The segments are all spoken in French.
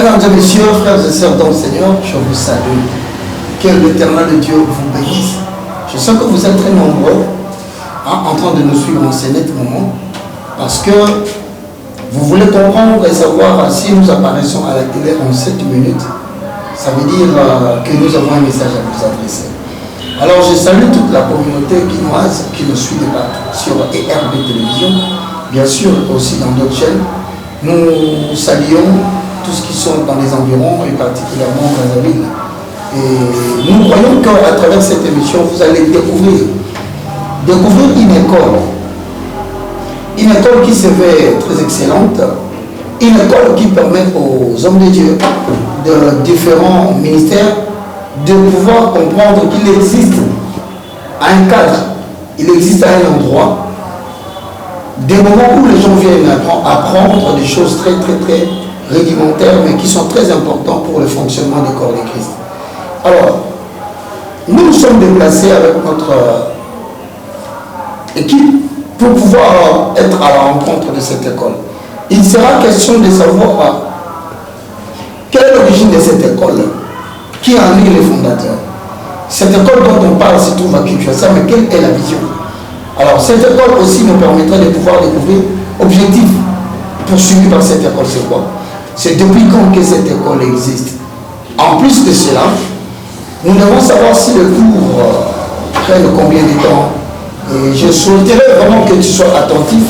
Mesdames et messieurs, frères et sœurs dans le Seigneur, je vous salue. Que l'Éternel Dieu vous bénisse. Je sais que vous êtes très nombreux en train de nous suivre en ce net moment parce que vous voulez comprendre et savoir si nous apparaissons à la télé en 7 minutes. Ça veut dire que nous avons un message à vous adresser. Alors je salue toute la communauté guinoise qui nous suit sur ERB Télévision, bien sûr aussi dans d'autres chaînes. Nous saluons tous ceux qui sont dans les environs et particulièrement Brazzaville. Et nous croyons qu'à travers cette émission, vous allez découvrir une école qui se fait très excellente, une école qui permet aux hommes de Dieu de différents ministères de pouvoir comprendre qu'il existe un cadre, il existe un endroit, des moments où les gens viennent apprendre des choses très rudimentaires, mais qui sont très importants pour le fonctionnement du corps de Christ. Alors, nous nous sommes déplacés avec notre équipe pour pouvoir être à la rencontre de cette école. Il sera question de savoir quelle est l'origine de cette école, qui en est le fondateur. Cette école dont on parle se trouve à Kinshasa, mais quelle est la vision? Alors, cette école aussi nous permettra de pouvoir découvrir l'objectif poursuivi par cette école, c'est quoi? C'est depuis quand que cette école existe. En plus de cela, nous devons savoir si le cours prenne combien de temps. Et je souhaiterais vraiment que tu sois attentif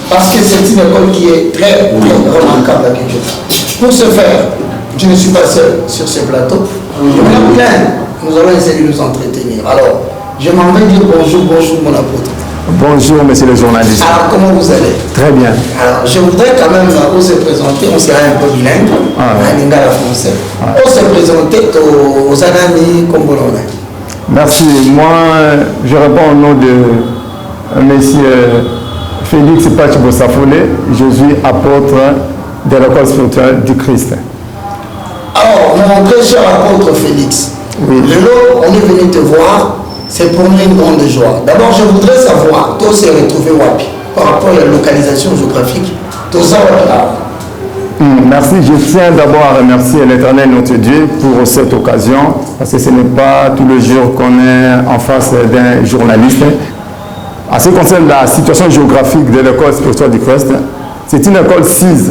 parce que c'est une école qui est très remarquable à Kinshasa. Pour ce faire, je ne suis pas seul sur ce plateau. Nous allons essayer de nous entretenir. Alors, je m'en vais dire bonjour mon apôtre. Bonjour, monsieur le journaliste. Alors, comment vous allez? Très bien. Alors, je voudrais quand même vous se présenter, on sera un peu bilingue, en lingala français. On se présenter aux amis congolais. Merci. Moi, je réponds au nom de monsieur Félix Pachibosafole. Je suis apôtre de l'école spirituelle du Christ. Alors, mon très cher apôtre Félix, oui. Le jour on est venu te voir, c'est pour nous une grande joie. D'abord, je voudrais savoir, toi, s'est retrouvé Wapi par rapport à la localisation géographique. Merci. Je tiens d'abord à remercier l'Éternel notre Dieu pour cette occasion, parce que ce n'est pas tous les jours qu'on est en face d'un journaliste. En ce qui concerne la situation géographique de l'école spirituelle du Christ, c'est une école 6,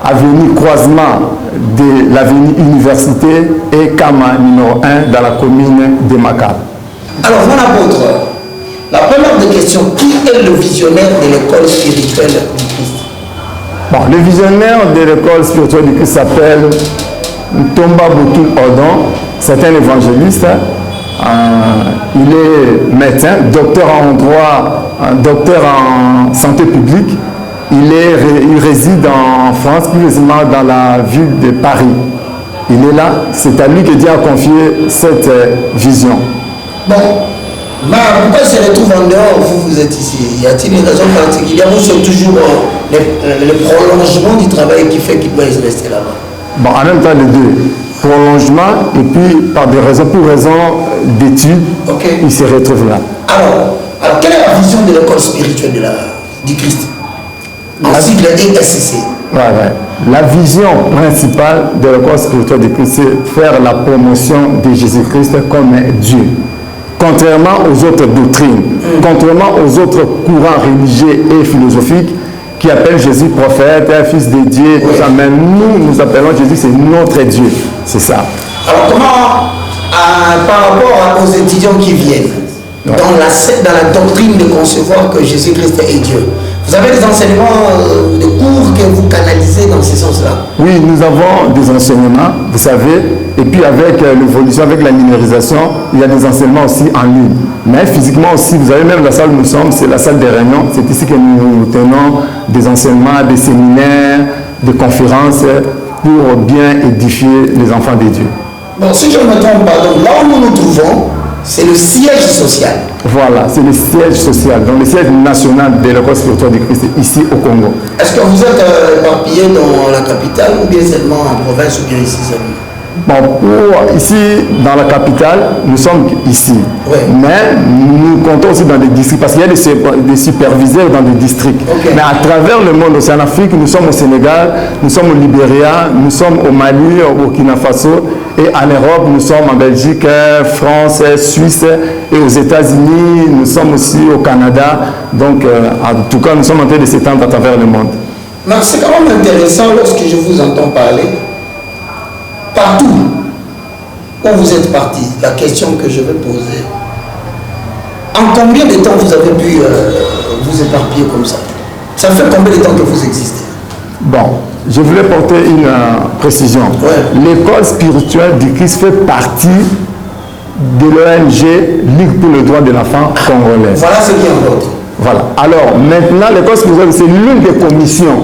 avenue croisement de l'avenue Université et Kama numéro 1 dans la commune de Makar. Alors, mon apôtre, la première des questions, qui est le visionnaire de l'école spirituelle du Christ? Bon, le visionnaire de l'école spirituelle du Christ s'appelle Tomba Boutou Odon. C'est un évangéliste. Il est médecin, docteur en droit, docteur en santé publique. Il réside en France, plus précisément dans la ville de Paris. Il est là. C'est à lui que Dieu a confié cette vision. Bon, mais pourquoi se retrouve en dehors, vous êtes ici? Y a-t-il une raison particulière ou c'est toujours le prolongement du travail qui fait qu'il doit rester là-bas? Bon, en même temps, les deux. Prolongement et puis pour raison d'études, il se retrouve là. Alors, quelle est la vision de l'école spirituelle du Christ? En sigle ESCC. La vision principale de l'école spirituelle du Christ, c'est faire la promotion de Jésus-Christ comme Dieu. Contrairement aux autres doctrines, contrairement aux autres courants religieux et philosophiques qui appellent Jésus prophète, fils de Dieu, tout ça, mais nous appelons Jésus, c'est notre Dieu. C'est ça. Alors comment, par rapport aux étudiants qui viennent, dans la doctrine de concevoir que Jésus-Christ est Dieu, vous avez des enseignements, des cours que vous canalisez dans ce sens-là? Oui, nous avons des enseignements, vous savez, et puis avec l'évolution, avec la numérisation, il y a des enseignements aussi en ligne. Mais physiquement aussi, vous avez même la salle où nous sommes, c'est la salle des réunions. C'est ici que nous tenons des enseignements, des séminaires, des conférences pour bien édifier les enfants de Dieu. Bon, si je ne me trompe pas, donc là où nous nous trouvons, c'est le siège social. Voilà, c'est le siège social, donc le siège national de l'école spirituelle du Christ ici au Congo. Est-ce que vous êtes éparpillé dans la capitale ou bien seulement en province ou bien ici seulement? Bon, pour ici, dans la capitale, nous sommes ici. Oui. Mais nous comptons aussi dans des districts, parce qu'il y a des superviseurs dans des districts. Okay. Mais à travers le monde, aussi en Afrique, nous sommes au Sénégal, nous sommes au Libéria, nous sommes au Mali, au Burkina Faso, et en Europe, nous sommes en Belgique, France, Suisse, et aux États-Unis, nous sommes aussi au Canada. Donc, en tout cas, nous sommes en train de s'étendre à travers le monde. Mais c'est quand même intéressant lorsque je vous entends parler. Partout où vous êtes parti, la question que je vais poser, en combien de temps vous avez pu vous éparpiller comme ça? Ça fait combien de temps que vous existez? Bon, je voulais porter une précision. Ouais. L'école spirituelle du Christ fait partie de l'ONG Ligue pour le droit de l'enfant congolais. Voilà ce qui importe. Voilà. Alors, maintenant, l'école spirituelle, c'est l'une des commissions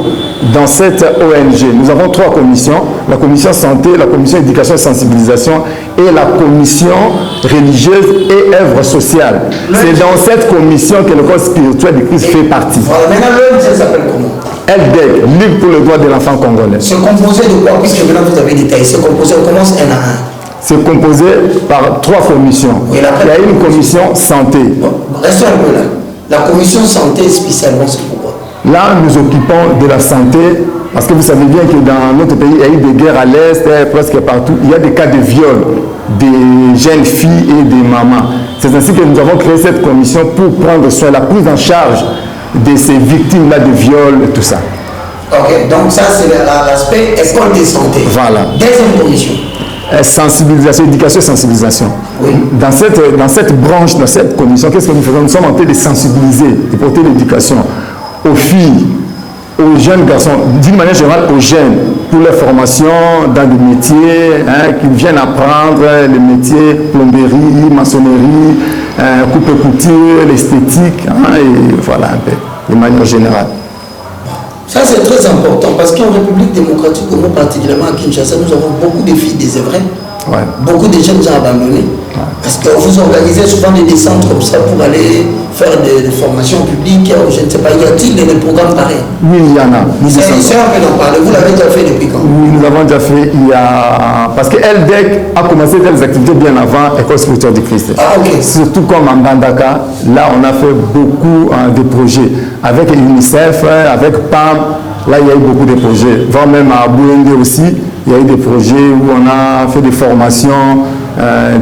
dans cette ONG. Nous avons 3 commissions, la commission santé, la commission éducation et sensibilisation et la commission religieuse et œuvre sociale. C'est dans cette commission que l'école spirituelle du Christ fait partie. Voilà, maintenant l'ONG s'appelle comment? LDEC, Ligue pour le droit de l'enfant congolais. C'est composé de quoi? Puisque maintenant vous avez détaillé, c'est composé, on commence un à un. C'est composé par 3 commissions. Oui, il y a une commission santé. Bon, restons un peu là. La commission santé spécialement, c'est pourquoi? Là, nous occupons de la santé, parce que vous savez bien que dans notre pays, il y a eu des guerres à l'Est, presque partout. Il y a des cas de viol des jeunes filles et des mamans. C'est ainsi que nous avons créé cette commission pour prendre soin, la prise en charge de ces victimes-là de viol et tout ça. Ok, donc ça c'est l'aspect école de santé. Voilà. Deuxième commission. Sensibilisation, éducation et sensibilisation. Oui. Dans cette branche, dans cette commission, qu'est-ce que nous faisons? Nous sommes en train de sensibiliser, de porter l'éducation aux filles, aux jeunes garçons, d'une manière générale aux jeunes, pour leur formation dans des métiers, qu'ils viennent apprendre les métiers plomberie, maçonnerie, coupe-couture, l'esthétique, et voilà un peu, de manière générale. Ça c'est très important parce qu'en République démocratique Congo, particulièrement à Kinshasa, nous avons beaucoup de filles désœuvrées. Ouais. Beaucoup de jeunes ont abandonné. Ouais. Parce que vous organisez souvent des centres comme ça pour aller faire des formations publiques, je ne sais pas, y a-t-il des programmes pareils? Oui, il y en a. C'est un peu d'en parler. Vous l'avez déjà fait depuis quand? Oui, nous l'avons déjà fait il y a... Parce que LDEC a commencé des activités bien avant École spirituelle du Christ. Ah, ok. Surtout comme en Bandaka, là on a fait beaucoup de projets. Avec l'UNICEF, avec PAM, là il y a eu beaucoup de projets. Voire même à Bouende aussi, il y a eu des projets où on a fait des formations,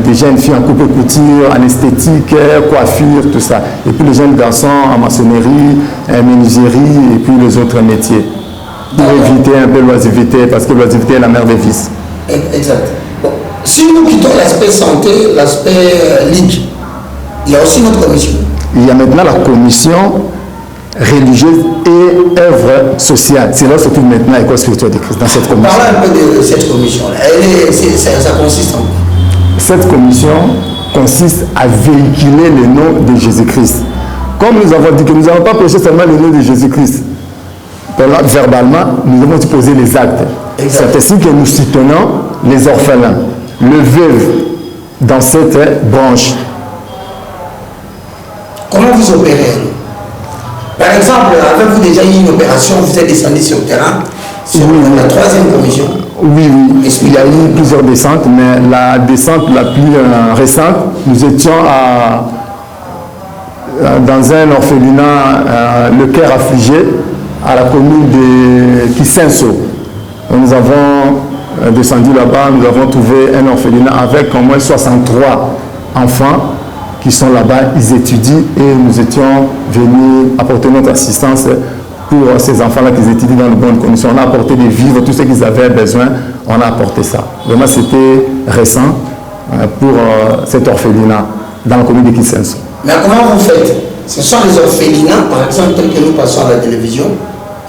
des jeunes filles en coupe-couture, en esthétique, coiffure, tout ça. Et puis les jeunes garçons en maçonnerie, menuiserie et puis les autres métiers. Pour éviter un peu l'oisiveté, parce que l'oisiveté est la mère des vices. Exact. Bon. Si nous quittons l'aspect santé, l'aspect ligue, il y a aussi notre commission. Il y a maintenant la commission religieuse et œuvre sociale. C'est là surtout maintenant l'école spirituelle de Christ, dans cette commission. Parlons un peu de cette commission-là. Ça consiste en quoi? Cette commission consiste à véhiculer le nom de Jésus-Christ. Comme nous avons dit que nous n'avons pas prêché seulement le nom de Jésus-Christ, verbalement, nous avons posé les actes. C'est ainsi que nous soutenons les orphelins, le veuve dans cette branche. Comment vous opérez? Par exemple, avez-vous déjà eu une opération, vous êtes descendu sur le terrain, sur la troisième commission? Oui, oui. Il y a eu plusieurs descentes, mais la descente la plus récente, nous étions dans un orphelinat, le cœur affligé, à la commune de Kisenso. Nous avons descendu là-bas, nous avons trouvé un orphelinat avec au moins 63 enfants qui sont là-bas, ils étudient et nous étions venus apporter notre assistance pour ces enfants-là qui étudient dans de bonnes conditions. On a apporté des vivres, tout ce qu'ils avaient besoin, on a apporté ça. Vraiment, c'était récent pour cet orphelinat dans la commune de Kisenso. Mais comment vous faites? Ce sont les orphelinats, par exemple, tels que nous passons à la télévision,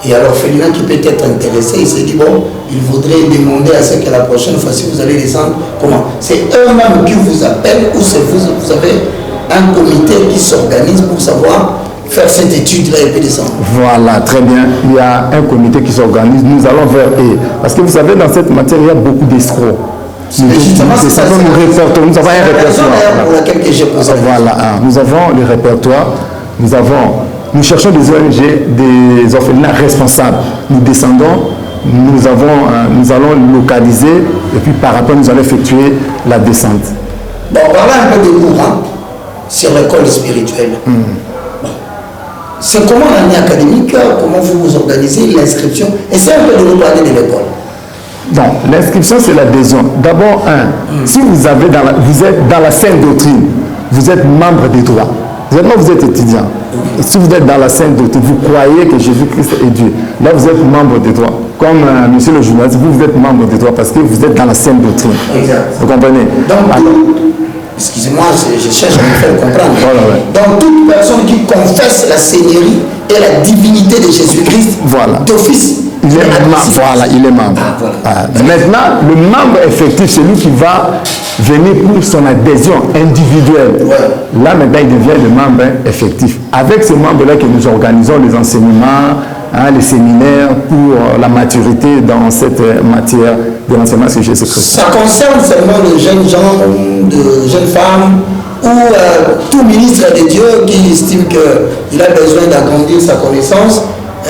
et à l'orphelinat qui peut être intéressé, il se dit, bon, il faudrait demander à ce que la prochaine fois, si vous allez descendre, comment? C'est eux-mêmes qui vous appellent ou c'est vous avez un comité qui s'organise pour savoir faire cette étude-là et puis descendre. Voilà, très bien. Il y a un comité qui s'organise. Nous allons vers eux. Parce que vous savez, dans cette matière, il y a beaucoup d'escrocs. Nous avons un répertoire. Pour laquelle j'ai posé. Voilà, nous avons le répertoire. Nous cherchons des ONG, des orphelinats responsables. Nous descendons, nous allons localiser et puis par rapport, nous allons effectuer la descente. Bon, parlons un peu de cours sur l'école spirituelle. Bon. C'est comment l'année académique, comment vous vous organisez, l'inscription, et c'est un peu de nous parler de l'école. Donc, l'inscription, c'est l'adhésion. D'abord, si vous êtes dans la sainte doctrine, vous êtes membre des droits. Vous êtes étudiant. Si vous êtes dans la sainte doctrine, vous croyez que Jésus-Christ est Dieu. Là, vous êtes membre des droits. Comme monsieur le journaliste, vous êtes membre des droits parce que vous êtes dans la sainte doctrine. Exact. Vous comprenez? Donc, excusez-moi, je cherche à me faire comprendre. Voilà, ouais. Donc, toute personne qui confesse la Seigneurie et la divinité de Jésus-Christ, voilà, d'office, il est membre. Voilà, il est membre. Voilà. Maintenant, le membre effectif, c'est lui qui va venir pour son adhésion individuelle. Ouais. Là, maintenant, il devient le membre effectif. Avec ces membres-là que nous organisons les enseignements, les séminaires pour la maturité dans cette matière de l'enseignement sur Jésus-Christ. Ça concerne seulement les jeunes gens, de jeunes femmes ou tout ministre de Dieu qui estime qu'il a besoin d'agrandir sa connaissance.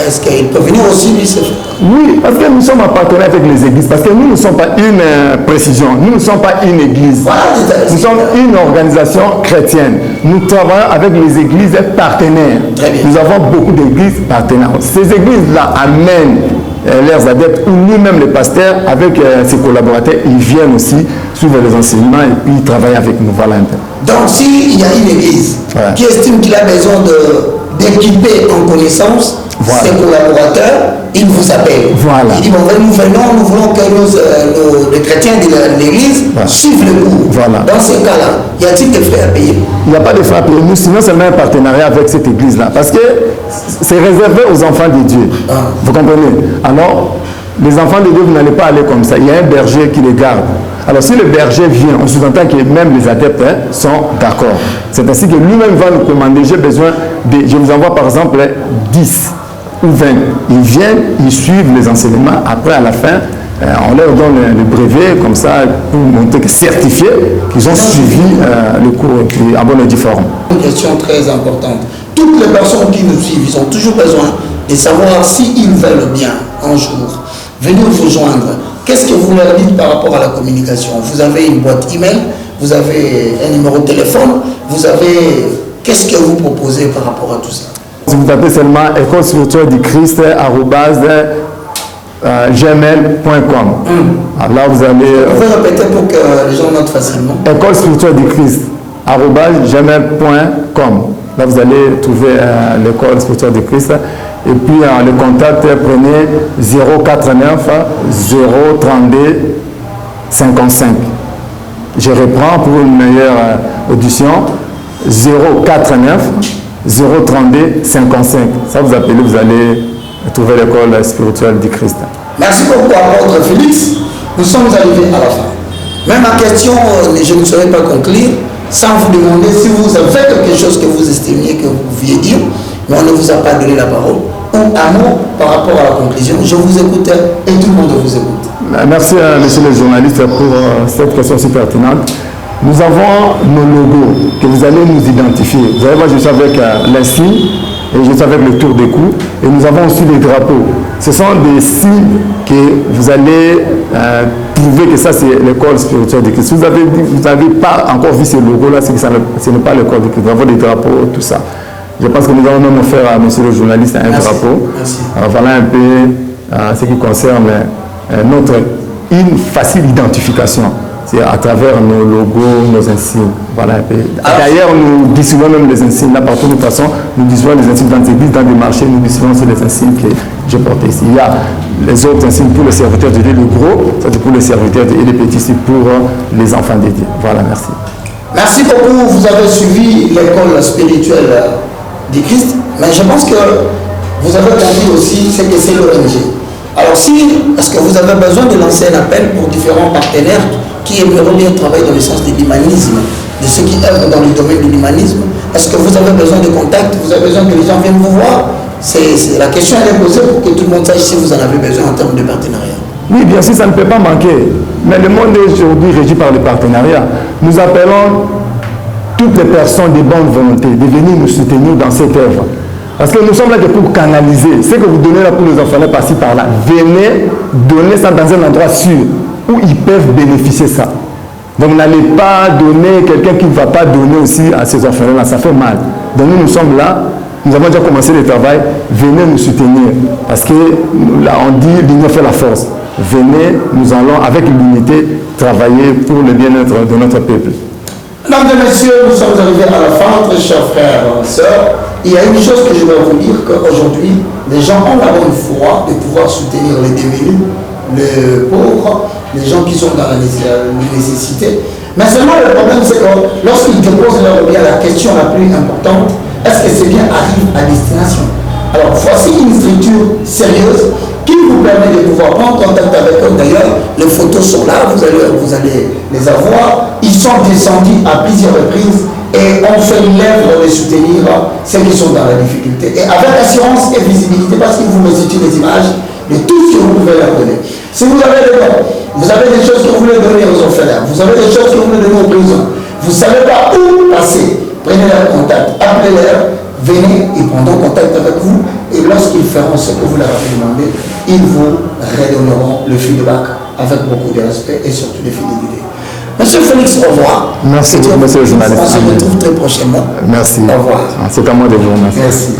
Est-ce qu'il peut venir aussi lui se faire? Oui, parce que nous sommes en partenariat avec les églises. Parce que nous ne sommes pas une précision, nous ne sommes pas une église. Voilà, nous sommes une organisation chrétienne. Nous travaillons avec les églises partenaires. Très bien. Nous avons beaucoup d'églises partenaires. Ces églises-là amènent leurs adeptes ou nous-mêmes les pasteurs avec ses collaborateurs. Ils viennent aussi suivre les enseignements et puis ils travaillent avec nous. Voilà un peu. Donc s'il y a une église qui estime qu'il a besoin d'équiper en connaissance, voilà, ses collaborateurs, ils vous appellent. Voilà. Ils disent, bon, nous voulons que les chrétiens de l'église suivent le cours. Voilà. Dans ces cas-là, y a-t-il des frais à payer? Il n'y a pas de frais à payer. Nous, sinon, c'est même un partenariat avec cette église-là. Parce que c'est réservé aux enfants de Dieu. Vous comprenez? Alors, les enfants de Dieu, vous n'allez pas aller comme ça. Il y a un berger qui les garde. Alors, si le berger vient, on sous-entend que même les adeptes sont d'accord. C'est ainsi que lui-même va nous commander. J'ai besoin de... Je vous envoie par exemple 10 ou 20. Ils viennent, ils suivent les enseignements. Après, à la fin, on leur donne le brevet, comme ça, pour montrer que certifié qu'ils ont suivi le cours en bonne et due forme. Une question très importante. Toutes les personnes qui nous suivent, ils ont toujours besoin de savoir s'ils veulent bien un jour venir vous joindre. Qu'est-ce que vous leur dites par rapport à la communication? Vous avez une boîte email, vous avez un numéro de téléphone, vous avez... Qu'est-ce que vous proposez par rapport à tout ça? Si vous tapez seulement école spirituelle du Christ @gmail.com. Alors là, vous allez... Vous pouvez répéter pour que les gens notent facilement. École spirituelle du Christ @gmail.com. Là, vous allez trouver l'école spirituelle du Christ. Et puis, le contact, prenez 049 032 55. Je reprends pour une meilleure audition. 049 032 55. Ça, vous appelez, vous allez trouver l'école spirituelle du Christ. Merci beaucoup, apôtre Félix. Nous sommes arrivés à la fin. Même ma question, je ne saurais pas conclure sans vous demander si vous avez quelque chose que vous estimiez que vous pouviez dire, mais on ne vous a pas donné la parole, ou un mot par rapport à la conclusion. Je vous écoute et tout le monde vous écoute. Merci, monsieur le journaliste, pour cette question si pertinente. Nous avons nos logos que vous allez nous identifier. Vous savez, moi je suis avec l'insigne et je suis avec le tour des coups. Et nous avons aussi les drapeaux. Ce sont des signes que vous allez prouver que ça c'est l'école spirituelle de Christ. Si vous n'avez pas encore vu ces logos-là, c'est que ce n'est pas l'école de Christ. Nous avons des drapeaux, tout ça. Je pense que nous allons même offrir à monsieur le journaliste un drapeau. Alors voilà un peu ce qui concerne une facile identification. C'est à travers nos logos, nos insignes. Voilà un peu. D'ailleurs, nous distribuons même les insignes là partout. De toute façon, nous distribuons les insignes dans des églises, dans des marchés, nous distribuons aussi les insignes que je porte ici. Il y a les autres insignes pour les serviteurs de Dieu, le gros, c'est pour les serviteurs de Dieu, et les petits, c'est pour les enfants de Dieu. Voilà, merci. Merci beaucoup. Vous avez suivi l'école spirituelle du Christ, mais je pense que vous avez compris aussi ce que c'est l'ONG. Alors est-ce que vous avez besoin de lancer un appel pour différents partenaires qui aimeraient bien travailler dans le sens de l'humanisme, de ceux qui œuvrent dans le domaine de l'humanisme? Est-ce que vous avez besoin de contacts? Vous avez besoin que les gens viennent vous voir? La question est posée pour que tout le monde sache si vous en avez besoin en termes de partenariat. Oui, bien sûr, ça ne peut pas manquer. Mais le monde est aujourd'hui régi par le partenariat. Nous appelons toutes les personnes de bonne volonté de venir nous soutenir dans cette œuvre. Parce que nous sommes là pour canaliser. Ce que vous donnez là pour les enfants, par-ci, par-là. Venez donner ça dans un endroit sûr où ils peuvent bénéficier de ça. Donc n'allez pas donner quelqu'un qui ne va pas donner aussi à ces orphelins-là, ça fait mal. Donc nous sommes là, nous avons déjà commencé le travail, venez nous soutenir. Parce que là on dit l'union fait la force. Venez, nous allons avec l'unité travailler pour le bien-être de notre peuple. Mesdames et messieurs, nous sommes arrivés à la fin, très chers frères et sœurs. Il y a une chose que je dois vous dire, qu'aujourd'hui, les gens ont la bonne foi de pouvoir soutenir les démunis, les pauvres, les gens qui sont dans la nécessité. Mais seulement le problème, c'est que lorsqu'ils déposent leur bien, la question la plus importante, est-ce que ces biens arrivent à destination? Alors, voici une structure sérieuse qui vous permet de pouvoir prendre contact avec eux. D'ailleurs, les photos sont là, vous allez les avoir. Ils sont descendus à plusieurs reprises et on fait l'œuvre de soutenir ceux qui sont dans la difficulté. Et avec assurance et visibilité, parce qu'ils vous restituent des images de tout ce que vous pouvez leur donner. Si vous avez des dons, vous avez des choses que vous voulez donner aux orphelins, vous avez des choses que vous voulez donner aux prisons, vous ne savez pas où passer, prenez leur contact, appelez-leur, venez, ils prendront contact avec vous et lorsqu'ils feront ce que vous leur avez demandé, ils vous redonneront le feedback avec beaucoup de respect et surtout de fidélité. Monsieur Félix, au revoir. Merci beaucoup, monsieur le journaliste. On se retrouve très prochainement. Merci. Au revoir. C'est à moi de vous remercier. Merci.